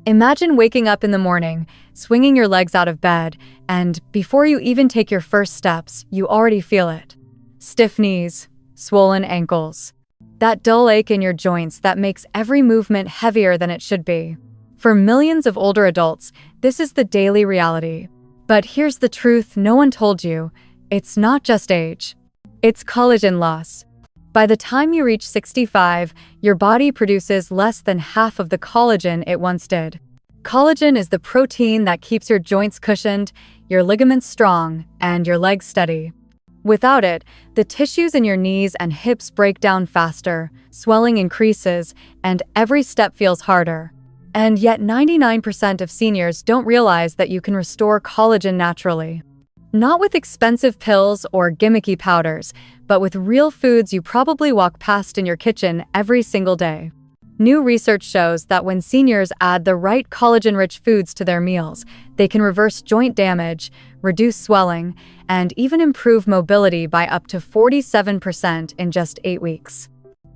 Imagine waking up in the morning, swinging your legs out of bed, and before you even take your first steps, you already feel it. Stiff knees, swollen ankles. That dull ache in your joints that makes every movement heavier than it should be. For millions of older adults, this is the daily reality. But here's the truth no one told you. It's not just age. It's collagen loss. By the time you reach 65, your body produces less than half of the collagen it once did. Collagen is the protein that keeps your joints cushioned, your ligaments strong, and your legs steady. Without it, the tissues in your knees and hips break down faster, swelling increases, and every step feels harder. And yet 99% of seniors don't realize that you can restore collagen naturally. Not with expensive pills or gimmicky powders, but with real foods you probably walk past in your kitchen every single day. New research shows that when seniors add the right collagen-rich foods to their meals, they can reverse joint damage, reduce swelling, and even improve mobility by up to 47% in just 8 weeks.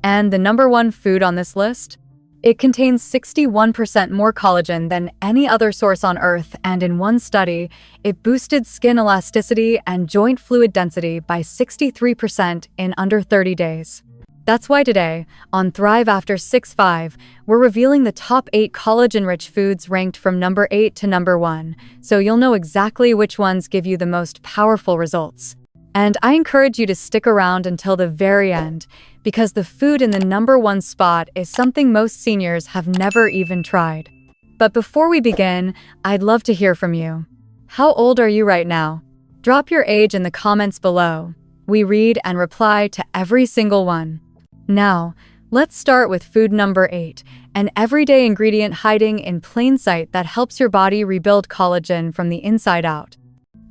And the number one food on this list? It contains 61% more collagen than any other source on Earth, and in one study, it boosted skin elasticity and joint fluid density by 63% in under 30 days. That's why today, on Thrive After 6'5", we're revealing the top 8 collagen-rich foods ranked from number 8 to number 1, so you'll know exactly which ones give you the most powerful results. And I encourage you to stick around until the very end, because the food in the number 1 spot is something most seniors have never even tried. But before we begin, I'd love to hear from you. How old are you right now? Drop your age in the comments below. We read and reply to every single one. Now, let's start with food number 8, an everyday ingredient hiding in plain sight that helps your body rebuild collagen from the inside out.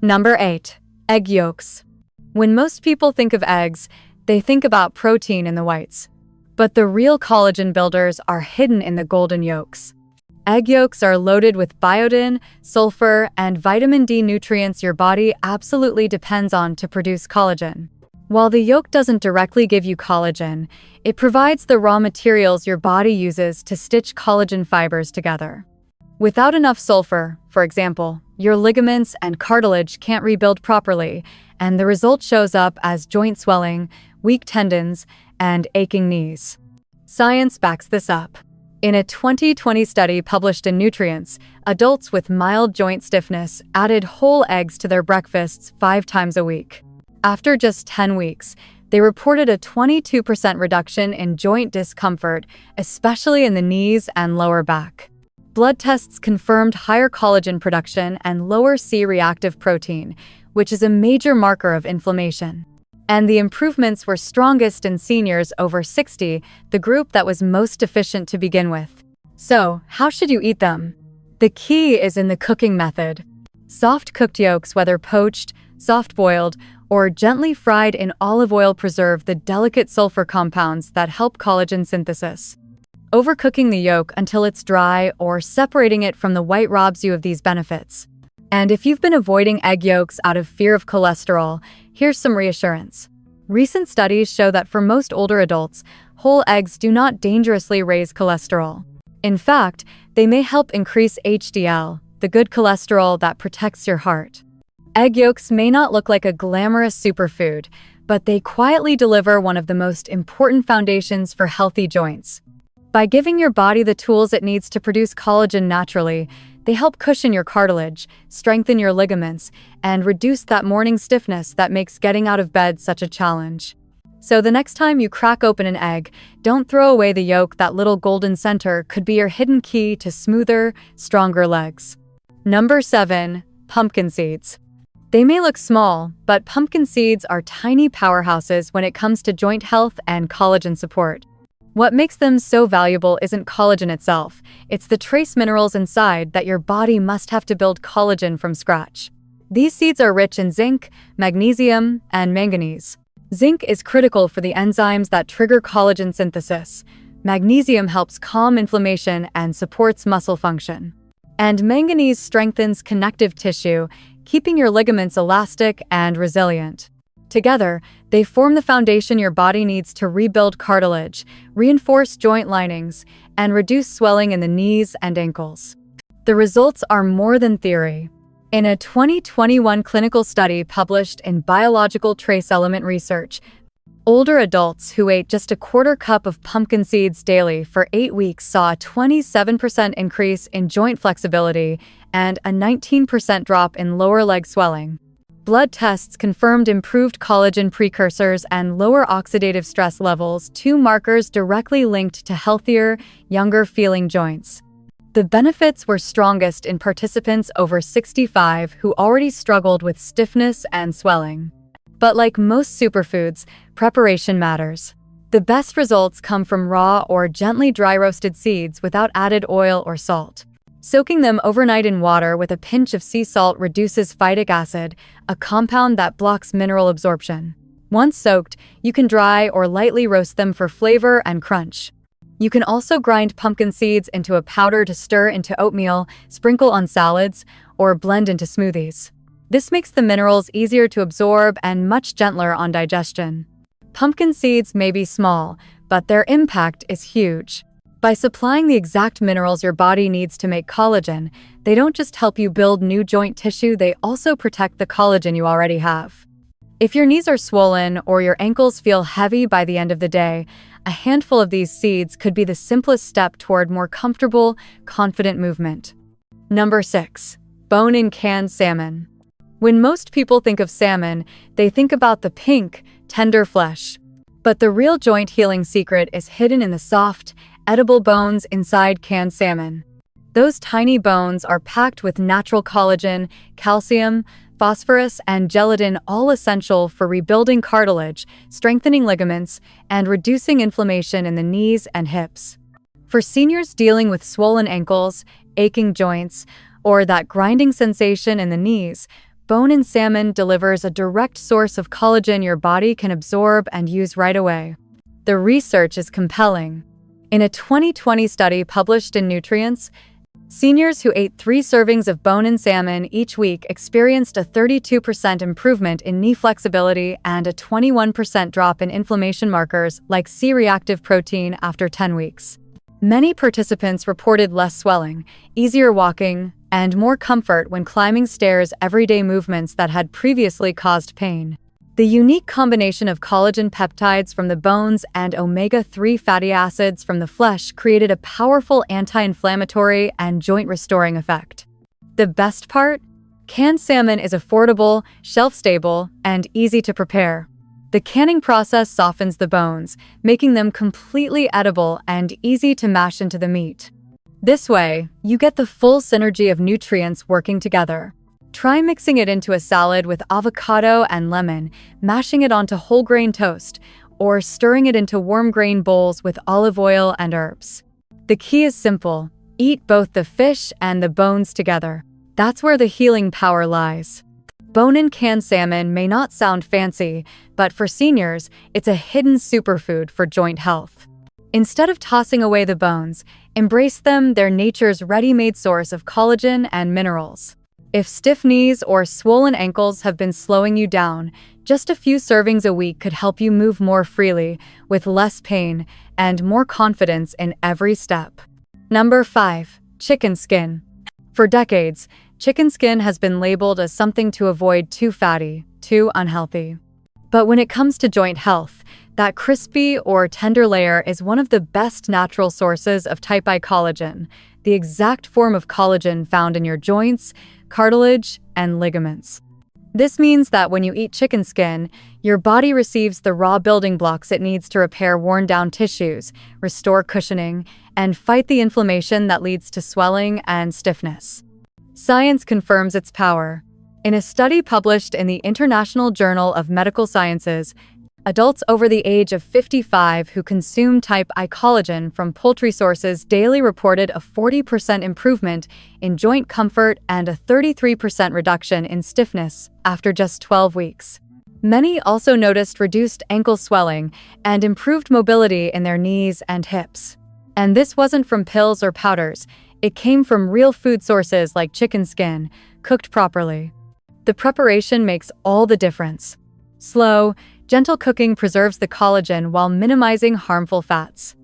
Number 8. Egg yolks. When most people think of eggs, they think about protein in the whites. But the real collagen builders are hidden in the golden yolks. Egg yolks are loaded with biotin, sulfur, and vitamin D nutrients your body absolutely depends on to produce collagen. While the yolk doesn't directly give you collagen, it provides the raw materials your body uses to stitch collagen fibers together. Without enough sulfur, for example, your ligaments and cartilage can't rebuild properly, and the result shows up as joint swelling, weak tendons, and aching knees. Science backs this up. In a 2020 study published in Nutrients, adults with mild joint stiffness added whole eggs to their breakfasts 5 times a week. After just 10 weeks, they reported a 22% reduction in joint discomfort, especially in the knees and lower back. Blood tests confirmed higher collagen production and lower C-reactive protein, which is a major marker of inflammation. And the improvements were strongest in seniors over 60, the group that was most deficient to begin with. So, how should you eat them? The key is in the cooking method. Soft cooked yolks, whether poached, soft-boiled, or gently fried in olive oil, preserve the delicate sulfur compounds that help collagen synthesis. Overcooking the yolk until it's dry or separating it from the white robs you of these benefits. And if you've been avoiding egg yolks out of fear of cholesterol, here's some reassurance. Recent studies show that for most older adults, whole eggs do not dangerously raise cholesterol. In fact, they may help increase HDL, the good cholesterol that protects your heart. Egg yolks may not look like a glamorous superfood, but they quietly deliver one of the most important foundations for healthy joints. By giving your body the tools it needs to produce collagen naturally, they help cushion your cartilage, strengthen your ligaments, and reduce that morning stiffness that makes getting out of bed such a challenge. So the next time you crack open an egg, don't throw away the yolk. That little golden center could be your hidden key to smoother, stronger legs. Number 7. Pumpkin seeds. They may look small, but pumpkin seeds are tiny powerhouses when it comes to joint health and collagen support. What makes them so valuable isn't collagen itself, it's the trace minerals inside that your body must have to build collagen from scratch. These seeds are rich in zinc, magnesium, and manganese. Zinc is critical for the enzymes that trigger collagen synthesis. Magnesium helps calm inflammation and supports muscle function. And manganese strengthens connective tissue, keeping your ligaments elastic and resilient. Together, they form the foundation your body needs to rebuild cartilage, reinforce joint linings, and reduce swelling in the knees and ankles. The results are more than theory. In a 2021 clinical study published in Biological Trace Element Research, older adults who ate just a quarter cup of pumpkin seeds daily for 8 weeks saw a 27% increase in joint flexibility and a 19% drop in lower leg swelling. Blood tests confirmed improved collagen precursors and lower oxidative stress levels, two markers directly linked to healthier, younger-feeling joints. The benefits were strongest in participants over 65 who already struggled with stiffness and swelling. But like most superfoods, preparation matters. The best results come from raw or gently dry-roasted seeds without added oil or salt. Soaking them overnight in water with a pinch of sea salt reduces phytic acid, a compound that blocks mineral absorption. Once soaked, you can dry or lightly roast them for flavor and crunch. You can also grind pumpkin seeds into a powder to stir into oatmeal, sprinkle on salads, or blend into smoothies. This makes the minerals easier to absorb and much gentler on digestion. Pumpkin seeds may be small, but their impact is huge. By supplying the exact minerals your body needs to make collagen, they don't just help you build new joint tissue, they also protect the collagen you already have. If your knees are swollen or your ankles feel heavy by the end of the day, a handful of these seeds could be the simplest step toward more comfortable, confident movement. Number 6. Bone-in canned salmon. When most people think of salmon, they think about the pink, tender flesh. But the real joint healing secret is hidden in the soft, edible bones inside canned salmon. Those tiny bones are packed with natural collagen, calcium, phosphorus, and gelatin, all essential for rebuilding cartilage, strengthening ligaments, and reducing inflammation in the knees and hips. For seniors dealing with swollen ankles, aching joints, or that grinding sensation in the knees, bone-in salmon delivers a direct source of collagen your body can absorb and use right away. The research is compelling. In a 2020 study published in Nutrients, seniors who ate 3 servings of bone-in salmon each week experienced a 32% improvement in knee flexibility and a 21% drop in inflammation markers like C-reactive protein after 10 weeks. Many participants reported less swelling, easier walking, and more comfort when climbing stairs, everyday movements that had previously caused pain. The unique combination of collagen peptides from the bones and omega-3 fatty acids from the flesh created a powerful anti-inflammatory and joint-restoring effect. The best part? Canned salmon is affordable, shelf-stable, and easy to prepare. The canning process softens the bones, making them completely edible and easy to mash into the meat. This way, you get the full synergy of nutrients working together. Try mixing it into a salad with avocado and lemon, mashing it onto whole grain toast, or stirring it into warm grain bowls with olive oil and herbs. The key is simple: eat both the fish and the bones together. That's where the healing power lies. Bone-in canned salmon may not sound fancy, but for seniors, it's a hidden superfood for joint health. Instead of tossing away the bones, embrace them, they're nature's ready-made source of collagen and minerals. If stiff knees or swollen ankles have been slowing you down, just a few servings a week could help you move more freely, with less pain, and more confidence in every step. Number 5. Chicken skin. For decades, chicken skin has been labeled as something to avoid: too fatty, too unhealthy. But when it comes to joint health, that crispy or tender layer is one of the best natural sources of type I collagen, the exact form of collagen found in your joints, cartilage, and ligaments. This means that when you eat chicken skin, your body receives the raw building blocks it needs to repair worn-down tissues, restore cushioning, and fight the inflammation that leads to swelling and stiffness. Science confirms its power. In a study published in the International Journal of Medical Sciences, adults over the age of 55 who consume type I collagen from poultry sources daily reported a 40% improvement in joint comfort and a 33% reduction in stiffness after just 12 weeks. Many also noticed reduced ankle swelling and improved mobility in their knees and hips. And this wasn't from pills or powders. It came from real food sources like chicken skin, cooked properly. The preparation makes all the difference. Slow, gentle cooking preserves the collagen while minimizing harmful fats.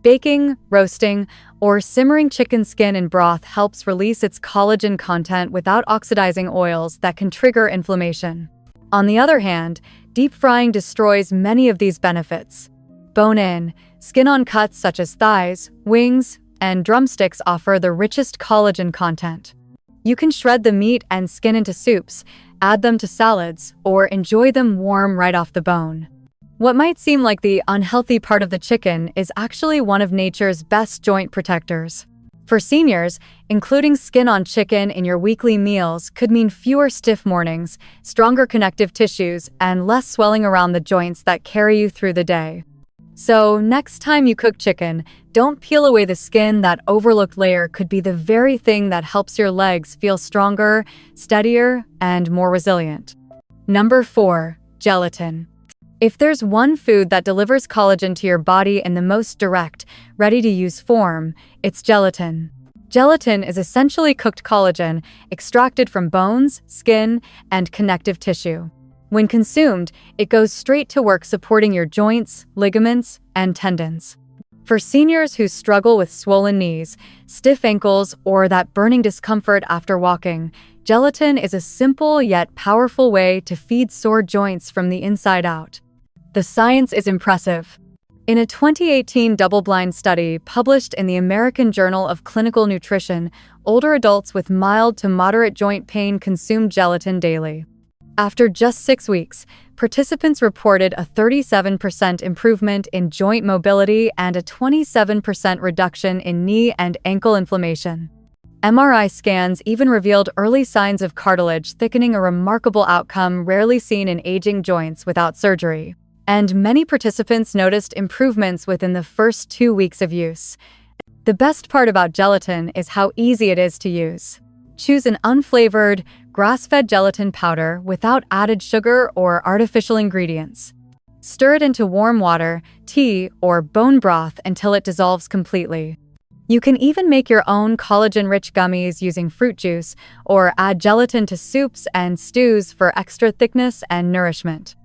Baking, roasting, or simmering chicken skin in broth helps release its collagen content without oxidizing oils that can trigger inflammation. On the other hand, deep frying destroys many of these benefits. Bone-in, skin-on cuts such as thighs, wings, and drumsticks offer the richest collagen content. You can shred the meat and skin into soups, add them to salads, or enjoy them warm right off the bone. What might seem like the unhealthy part of the chicken is actually one of nature's best joint protectors. For seniors, including skin-on chicken in your weekly meals could mean fewer stiff mornings, stronger connective tissues, and less swelling around the joints that carry you through the day. So, next time you cook chicken, don't peel away the skin. That overlooked layer could be the very thing that helps your legs feel stronger, steadier, and more resilient. Number 4. Gelatin. If there's one food that delivers collagen to your body in the most direct, ready-to-use form, it's gelatin. Gelatin is essentially cooked collagen extracted from bones, skin, and connective tissue. When consumed, it goes straight to work supporting your joints, ligaments, and tendons. For seniors who struggle with swollen knees, stiff ankles, or that burning discomfort after walking, gelatin is a simple yet powerful way to feed sore joints from the inside out. The science is impressive. In a 2018 double-blind study published in the American Journal of Clinical Nutrition, older adults with mild to moderate joint pain consumed gelatin daily. After just 6 weeks, participants reported a 37% improvement in joint mobility and a 27% reduction in knee and ankle inflammation. MRI scans even revealed early signs of cartilage thickening, a remarkable outcome rarely seen in aging joints without surgery. And many participants noticed improvements within the first 2 weeks of use. The best part about gelatin is how easy it is to use. Choose an unflavored, grass-fed gelatin powder without added sugar or artificial ingredients. Stir it into warm water, tea, or bone broth until it dissolves completely. You can even make your own collagen-rich gummies using fruit juice, or add gelatin to soups and stews for extra thickness and nourishment.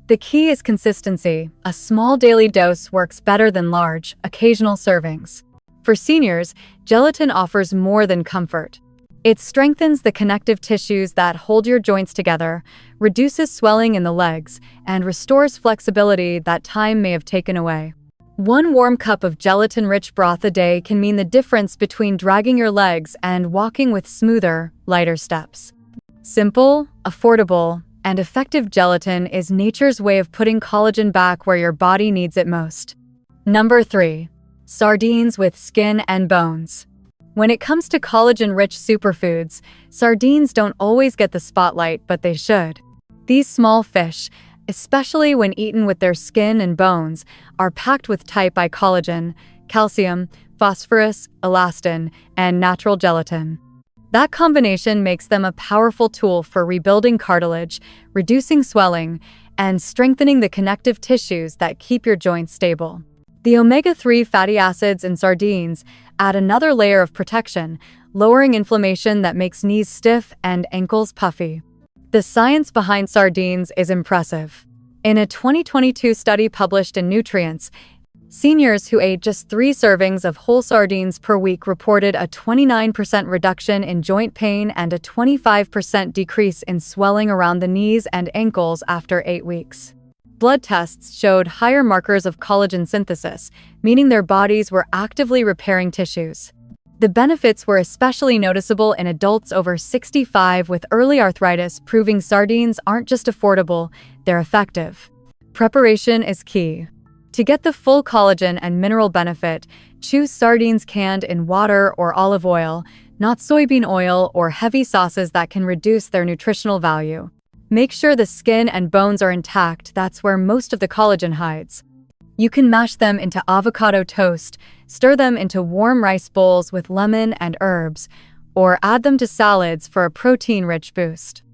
The key is consistency. A small daily dose works better than large, occasional servings. For seniors, gelatin offers more than comfort. It strengthens the connective tissues that hold your joints together, reduces swelling in the legs, and restores flexibility that time may have taken away. One warm cup of gelatin-rich broth a day can mean the difference between dragging your legs and walking with smoother, lighter steps. Simple, affordable, and effective gelatin is nature's way of putting collagen back where your body needs it most. Number 3. Sardines with skin and bones. When it comes to collagen-rich superfoods, sardines don't always get the spotlight, but they should. These small fish, especially when eaten with their skin and bones, are packed with type I collagen, calcium, phosphorus, elastin, and natural gelatin. That combination makes them a powerful tool for rebuilding cartilage, reducing swelling, and strengthening the connective tissues that keep your joints stable. The omega-3 fatty acids in sardines add another layer of protection, lowering inflammation that makes knees stiff and ankles puffy. The science behind sardines is impressive. In a 2022 study published in Nutrients, seniors who ate just 3 servings of whole sardines per week reported a 29% reduction in joint pain and a 25% decrease in swelling around the knees and ankles after 8 weeks. Blood tests showed higher markers of collagen synthesis, meaning their bodies were actively repairing tissues. The benefits were especially noticeable in adults over 65 with early arthritis, proving sardines aren't just affordable, they're effective. Preparation is key. To get the full collagen and mineral benefit, choose sardines canned in water or olive oil, not soybean oil or heavy sauces that can reduce their nutritional value. Make sure the skin and bones are intact. That's where most of the collagen hides. You can mash them into avocado toast, stir them into warm rice bowls with lemon and herbs, or add them to salads for a protein-rich boost.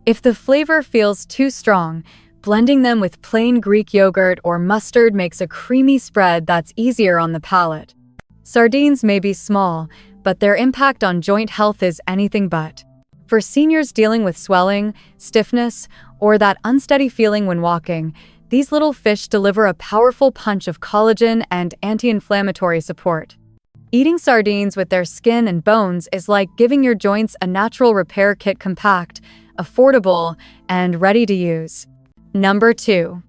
If the flavor feels too strong, blending them with plain Greek yogurt or mustard makes a creamy spread that's easier on the palate. Sardines may be small, but their impact on joint health is anything but. For seniors dealing with swelling, stiffness, or that unsteady feeling when walking, these little fish deliver a powerful punch of collagen and anti-inflammatory support. Eating sardines with their skin and bones is like giving your joints a natural repair kit, compact, affordable, and ready to use. Number 2.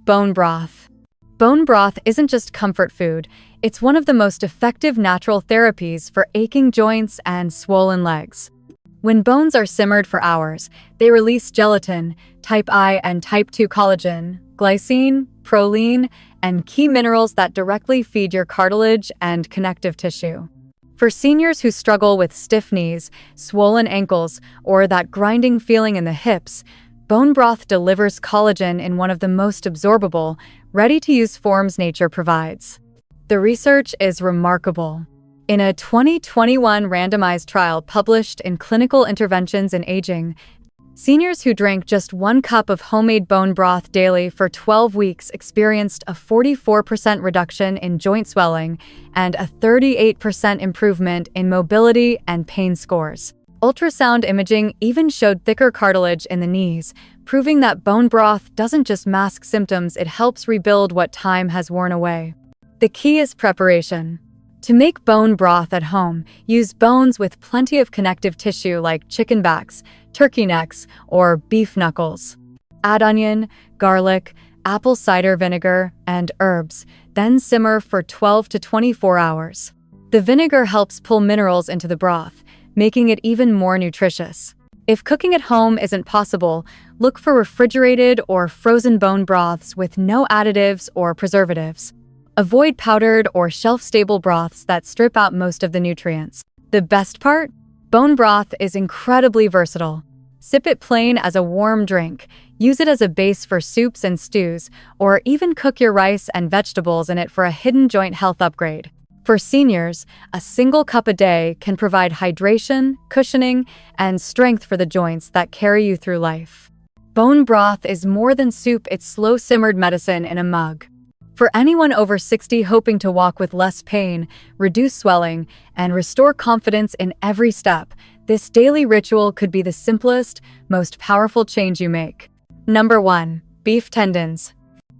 Bone broth. Bone broth isn't just comfort food, it's one of the most effective natural therapies for aching joints and swollen legs. When bones are simmered for hours, they release gelatin, type I and type 2 collagen, glycine, proline, and key minerals that directly feed your cartilage and connective tissue. For seniors who struggle with stiff knees, swollen ankles, or that grinding feeling in the hips, bone broth delivers collagen in one of the most absorbable, ready-to-use forms nature provides. The research is remarkable. In a 2021 randomized trial published in Clinical Interventions in Aging, seniors who drank just 1 cup of homemade bone broth daily for 12 weeks experienced a 44% reduction in joint swelling and a 38% improvement in mobility and pain scores. Ultrasound imaging even showed thicker cartilage in the knees, proving that bone broth doesn't just mask symptoms, it helps rebuild what time has worn away. The key is preparation. To make bone broth at home, use bones with plenty of connective tissue like chicken backs, turkey necks, or beef knuckles. Add onion, garlic, apple cider vinegar, and herbs, then simmer for 12 to 24 hours. The vinegar helps pull minerals into the broth, making it even more nutritious. If cooking at home isn't possible, look for refrigerated or frozen bone broths with no additives or preservatives. Avoid powdered or shelf-stable broths that strip out most of the nutrients. The best part? Bone broth is incredibly versatile. Sip it plain as a warm drink, use it as a base for soups and stews, or even cook your rice and vegetables in it for a hidden joint health upgrade. For seniors, a single cup a day can provide hydration, cushioning, and strength for the joints that carry you through life. Bone broth is more than soup, it's slow-simmered medicine in a mug. For anyone over 60 hoping to walk with less pain, reduce swelling, and restore confidence in every step, this daily ritual could be the simplest, most powerful change you make. Number 1. Beef tendons.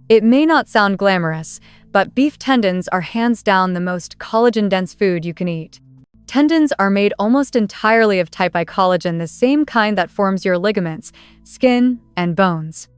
It may not sound glamorous, but beef tendons are hands down the most collagen-dense food you can eat. Tendons are made almost entirely of type I collagen, the same kind that forms your ligaments, skin, and bones.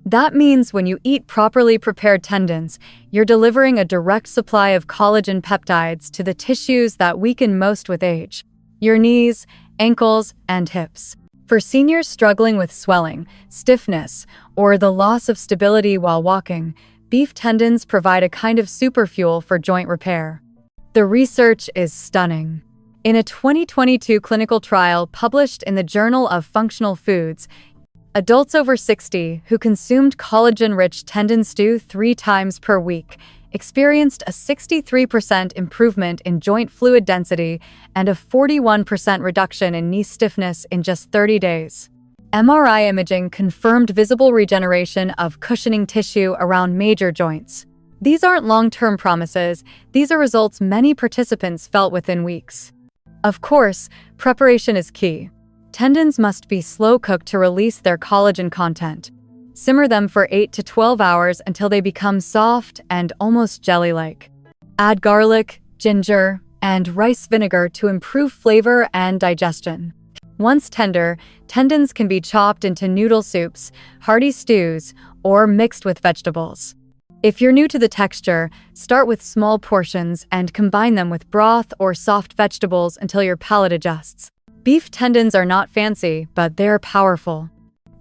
That means when you eat properly prepared tendons, you're delivering a direct supply of collagen peptides to the tissues that weaken most with age: your knees, ankles, and hips. For seniors struggling with swelling, stiffness, or the loss of stability while walking, beef tendons provide a kind of superfuel for joint repair. The research is stunning. In a 2022 clinical trial published in the Journal of Functional Foods, adults over 60 who consumed collagen-rich tendon stew 3 times per week experienced a 63% improvement in joint fluid density and a 41% reduction in knee stiffness in just 30 days. MRI imaging confirmed visible regeneration of cushioning tissue around major joints. These aren't long-term promises, these are results many participants felt within weeks. Of course, preparation is key. Tendons must be slow-cooked to release their collagen content. Simmer them for 8 to 12 hours until they become soft and almost jelly-like. Add garlic, ginger, and rice vinegar to improve flavor and digestion. Once tender, tendons can be chopped into noodle soups, hearty stews, or mixed with vegetables. If you're new to the texture, start with small portions and combine them with broth or soft vegetables until your palate adjusts. Beef tendons are not fancy, but they're powerful.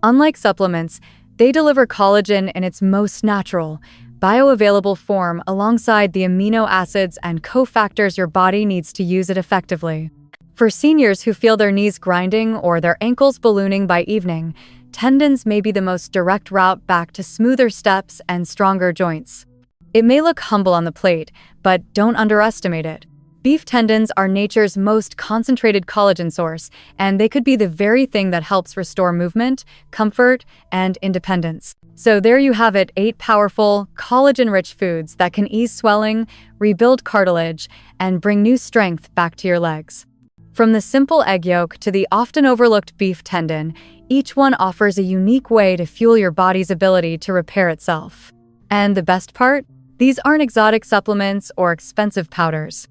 Unlike supplements, they deliver collagen in its most natural, bioavailable form alongside the amino acids and cofactors your body needs to use it effectively. For seniors who feel their knees grinding or their ankles ballooning by evening, tendons may be the most direct route back to smoother steps and stronger joints. It may look humble on the plate, but don't underestimate it. Beef tendons are nature's most concentrated collagen source, and they could be the very thing that helps restore movement, comfort, and independence. So there you have it, 8 powerful, collagen-rich foods that can ease swelling, rebuild cartilage, and bring new strength back to your legs. From the simple egg yolk to the often overlooked beef tendon, each one offers a unique way to fuel your body's ability to repair itself. And the best part? These aren't exotic supplements or expensive powders.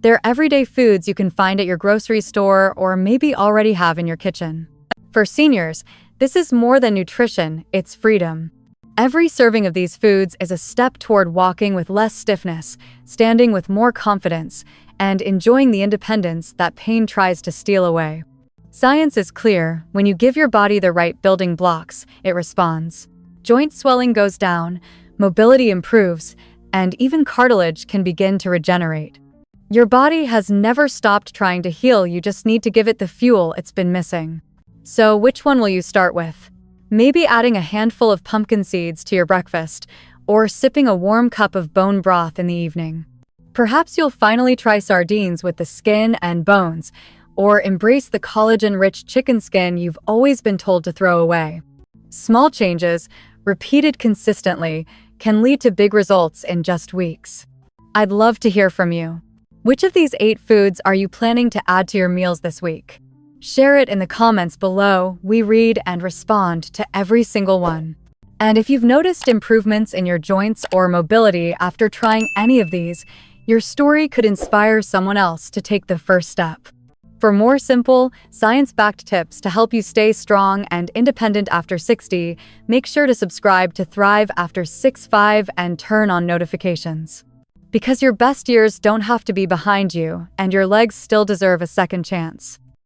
They're everyday foods you can find at your grocery store or maybe already have in your kitchen. For seniors, this is more than nutrition, it's freedom. Every serving of these foods is a step toward walking with less stiffness, standing with more confidence, and enjoying the independence that pain tries to steal away. Science is clear: when you give your body the right building blocks, it responds. Joint swelling goes down, mobility improves, and even cartilage can begin to regenerate. Your body has never stopped trying to heal, you just need to give it the fuel it's been missing. So which one will you start with? Maybe adding a handful of pumpkin seeds to your breakfast, or sipping a warm cup of bone broth in the evening. Perhaps you'll finally try sardines with the skin and bones, or embrace the collagen-rich chicken skin you've always been told to throw away. Small changes, repeated consistently, can lead to big results in just weeks. I'd love to hear from you. Which of these 8 foods are you planning to add to your meals this week? Share it in the comments below. We read and respond to every single one. And if you've noticed improvements in your joints or mobility after trying any of these, your story could inspire someone else to take the first step. For more simple, science-backed tips to help you stay strong and independent after 60, make sure to subscribe to Thrive After 65 and turn on notifications. Because your best years don't have to be behind you, and your legs still deserve a second chance.